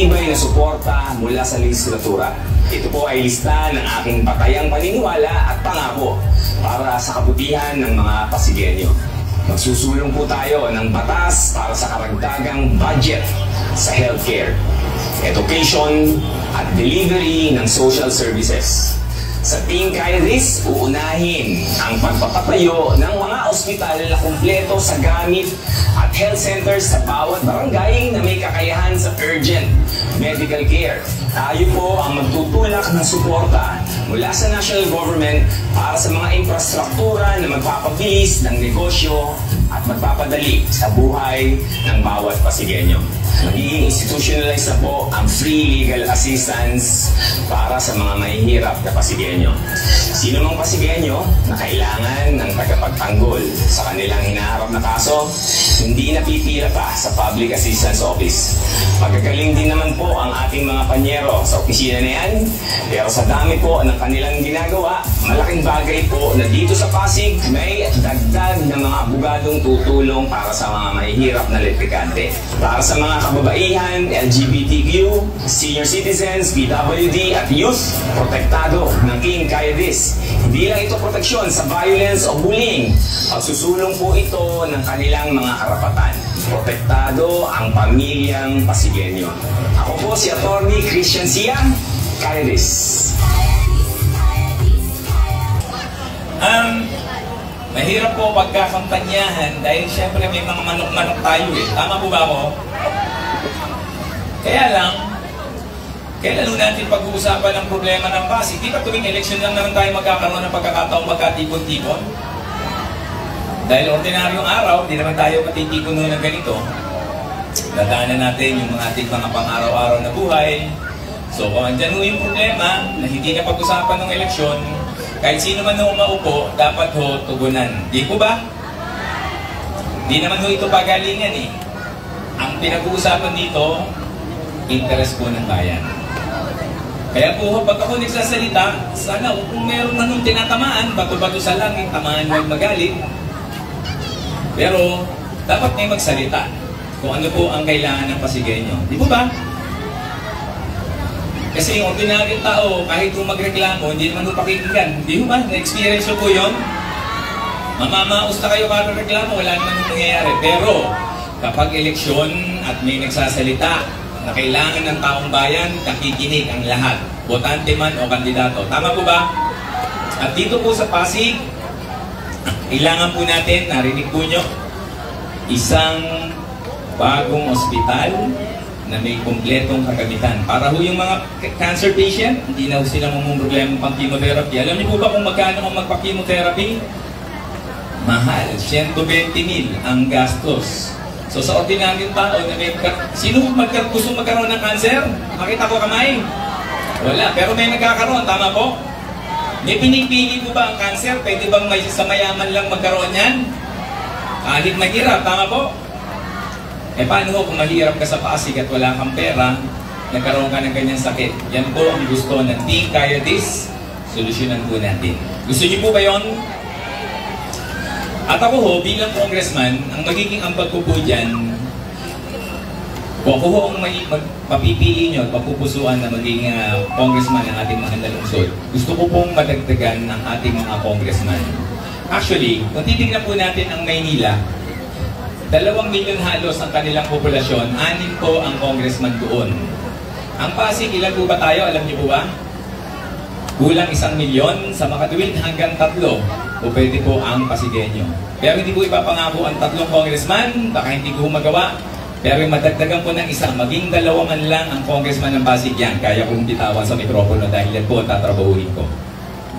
Ibay na suporta mula sa legislatura. Ito po ay lista ng aking patayang paniniwala at pangako para sa kabutihan ng mga Pasigueño. Magsusulong po tayo ng batas para sa karagdagang budget sa healthcare, education at delivery ng social services. Sa Team Kaya This, uunahin ang pagpapatayo ng mga ospital na kumpleto sa gamit at health centers sa bawat barangay na may kakayahan sa urgent medical care. Tayo po ang magtutulak ng suporta mula sa national government para sa mga infrastruktura na magpapabilis ng negosyo at magpapadali sa buhay ng bawat Pasigueño. Magiging institutionalized na po ang free legal assistance para sa mga mahihirap na Pasigueño. Sino mang Pasigueño na kailangan ng tagapagtanggol sa kanilang hinaharap na kaso, hindi napipila pa sa Public Assistance Office. Magagaling din naman po ang ating mga panyero sa opisina na yan, pero sa dami po ng kanilang ginagawa, malaking bagay po na dito sa Pasig may dagdag na mga abogadong tutulong para sa mga mahihirap na litikante. Para sa mga kababaihan, LGBTQ, senior citizens, PWD at youth, protektado ng Team Kaya This. Hindi lang ito proteksyon sa violence o bullying. Pagsusulong po ito ng kanilang mga karapatan. Protektado ang pamilyang Pasigueño. Ako po si Atty. Christian Sia, Kaya This. Mahirap po pagkakampanyahan dahil syempre may mga manok-manok tayo eh. Tama po ba ako? Kaya lang, kailan natin pag-uusapan ang problema ng Pasig? Di ba tuwing eleksyon lang naman tayo magkakaroon ng pagkakataong magkatipon-tipon? Dahil ordinaryong araw, di naman tayo matitipon ng ganito. Dadaanan natin yung ating mga pang-araw-araw na buhay. So kung andyan yung problema na hindi na pag-usapan ng eleksyon, kahit sino man na umaupo, dapat ho tugunan. Di po ba? Di naman ho ito pagalingan eh. Ang pinag-uusapan dito, interest po ng bayan. Kaya po ho, pag ako nagsasalita, sana kung meron na nung tinatamaan, bato-bato sa langit, tamaan huwag magalit. Pero, dapat may magsalita kung ano po ang kailangan ng Pasigueño. Di po ba? Kasi yung ordinaryong tao, kahit kung magreklamo, hindi naman pakikinggan. Hindi ba? Na-experience ko po yun. Mamamaos na kayo para reklamo, wala naman yung nangyayari. Pero, kapag eleksyon at may nagsasalita na kailangan ng taong bayan, nakikinig ang lahat. Botante man o kandidato. Tama po ba? At dito po sa Pasig, kailangan po natin, narinig po nyo, isang bagong ospital na may kumpletong kagamitan. Para ho yung mga cancer patient, hindi na ho sila problema pang chemotherapy. Alam niyo po ba kung magkano ang magpa-chemotherapy? Mahal. 120,000 ang gastos. So sa ordinaryong tao, na may sino gusto magkaroon ng cancer? Makita ko kamay? Wala. Pero may nagkakaroon. Tama po? May pinipili po ba ang cancer? Pwede bang may sa mayaman lang magkaroon yan? Kahit mahirap. Tama po? Eh paano kung mahirap ka sa Pasig at wala kang pera, nagkaroon ka ng ganyang sakit? Yan po ang gusto ng Team Kaya This, solusyonan po natin. Gusto niyo po ba yun? At ako ho, bilang congressman, ang magiging ambag ko po dyan, kung ako ho ang papipili nyo at papupusuan na maging congressman ng ating mga lungsod, gusto ko pong madagdagan ng ating mga congressman. Actually, kung titignan po natin ang Maynila, 2 milyon halos ang kanilang populasyon, 6 po ang congressman doon. Ang Pasig, ilan po ba tayo? Alam niyo po ba? Kulang 1 milyon, sa makatuwid hanggang 3 o pwede po ang Pasigueño. Pero hindi po ipapangako ang 3 congressman, baka hindi ko magawa. Pero madagdagan po ng isa, maging 2 man lang ang congressman ng Pasig yan. Kaya kong bitawan sa mikropono dahil yan po ang tatrabahuin ko.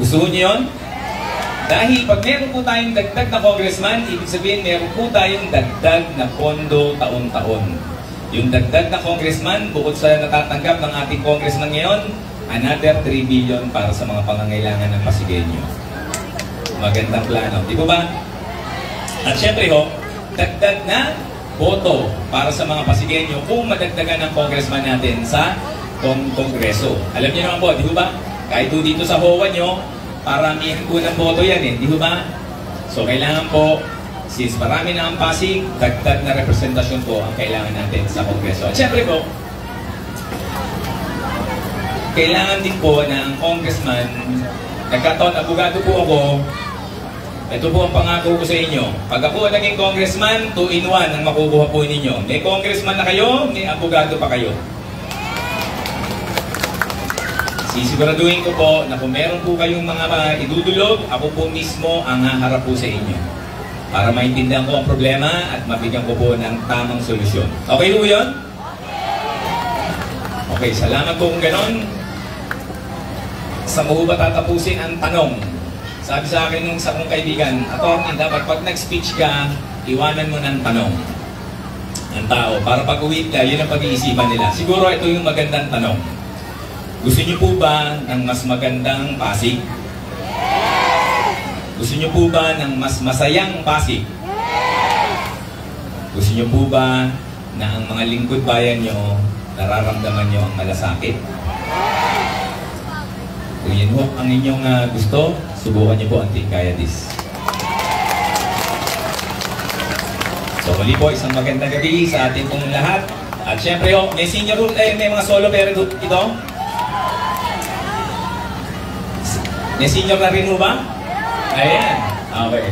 Gusto niyo yun? Dahil pag meron po tayong dagdag na congressman, ibig sabihin meron po tayong dagdag na pondo taon-taon. Yung dagdag na congressman, bukod sa natatanggap ng ating congressman ngayon, another 3 billion para sa mga pangangailangan ng Pasigueño. Magandang plano, di ba ba? At syempre ho, dagdag na boto para sa mga Pasigueño kung madagdagan ng congressman natin sa Kongreso. Alam niyo naman po, di ba? Kahit dito sa HOA nyo, paramihan po ng boto yan eh, di ba? So kailangan po, since marami na ang Pasig, dagdag na representasyon po ang kailangan natin sa Kongreso. At syempre po, kailangan din po na ang congressman, nagkataon, abogado po ako, ito po ang pangako ko sa inyo. Pag ako naging congressman, 2-in-1 ang makukuha po ninyo. May congressman na kayo, may abogado pa kayo. Sisiguraduhin ko po na kung meron po kayong mga idudulog, ako po mismo ang haharap po sa inyo. Para maintindihan ko ang problema at mabigyan ko po ng tamang solusyon. Okay po yun? Okay, salamat po kung ganon. Saan mo ba tatapusin ang tanong? Sabi sa akin nung isa kong kaibigan, attorney, dapat pag nag-speech ka, iwanan mo ng tanong ng tao. Para pag uwi ka, yun ang pag-iisipan nila. Siguro ito yung magandang tanong. Gusto niyo po ba ng mas magandang Pasig? Gusto niyo po ba ng mas masayang Pasig? Gusto niyo po ba na ang mga lingkod bayan niyo, nararamdaman niyo ang malasakit? Kung yun ho ang inyong gusto, subukan niyo po ang Team Kayadis. So muli po, isang magandang gabi sa ating pong lahat. At syempre ho, may senior ho, may mga solo parent ho ito. May senior na rin ho ba? Ayan. Okay.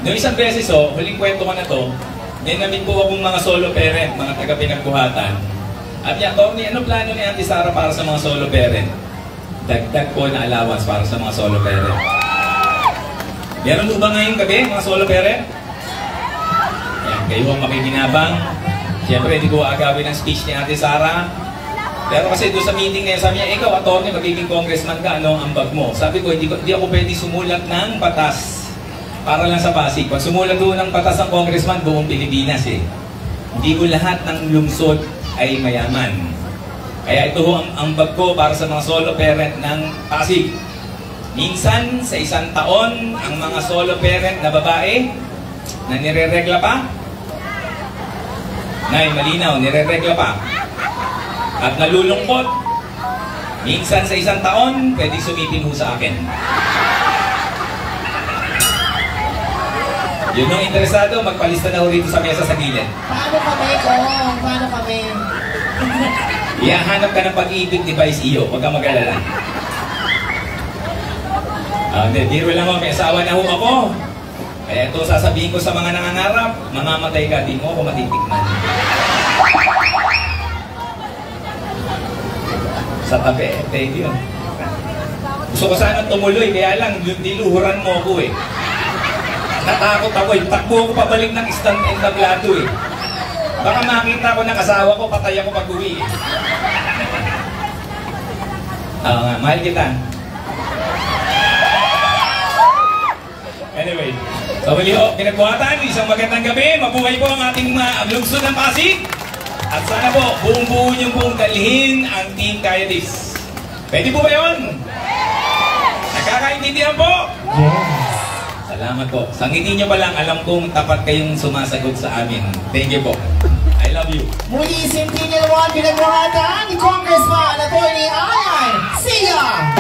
Noong isang beses ho, huling kwento ko na to, may namit po akong mga solo parent, mga taga-pinagbuhatan. At yan, Tony, ano plano ni Auntie Sara para sa mga solo parent? Dagdag po na allowance para sa mga solo parent. Meron mo ba ngayong gabi, mga solo parent? Yan, kayo ang makikinabang. Siyempre, hindi ko agawin ang speech ni Ate Sara. Pero kasi doon sa meeting na yun, sabi niya, ikaw, attorney, magiging congressman ka, ano ang ambag mo? Sabi ko, hindi ako pwede sumulat ng batas para lang sa Pasig. Pag sumulat doon ng batas ng congressman, buong Pilipinas eh. Hindi ko lahat ng lungsod ay mayaman. Kaya ito ho ang ambag ko para sa mga solo parent ng Pasig. Minsan, sa isang taon, ang mga solo parent na babae na nireregla pa, Nay, malinaw, nireregla pa, at nalulungkot, minsan sa isang taon, pwede sumipin ho sa akin. Yun yung interesado, magpalista na ho rito sa mesa sa gilid. Paano kami, Kong? Paano kami? Ihahanap ka ng pag-ibig device iyo, huwag kang mag-alala. Hindi, biro lang ho, may asawa na ho ako. Kaya ito sasabihin ko sa mga nangangarap, mamamatay ka, di mo ako matitikman. Sa tabi, thank you. Gusto ko sana tumuloy, kaya lang, diluhuran mo ako eh. Natakot ako eh, takbo ako pabalik ng stand and tablado eh. Baka makita ko ng asawa ko, patay ako pag-uwi eh. Oo nga, mahal kita. Anyway, so muli ho, pinagbuhatan, isang magandang gabi, mabuhay po ang ating lungsod ng Pasig. At sana po, buong-buo niyong pong dalhin ang Team Kayadis. Pwede po ba yun? Nakakaintindihan po? Yes. Salamat po. Sa ngiti niyo pa lang, alam kong tapat kayong sumasagot sa amin. Thank you po. I love you. Muli, Team Team 1, pinagbuhatan ni Congressman Atty. Ayan. See ya!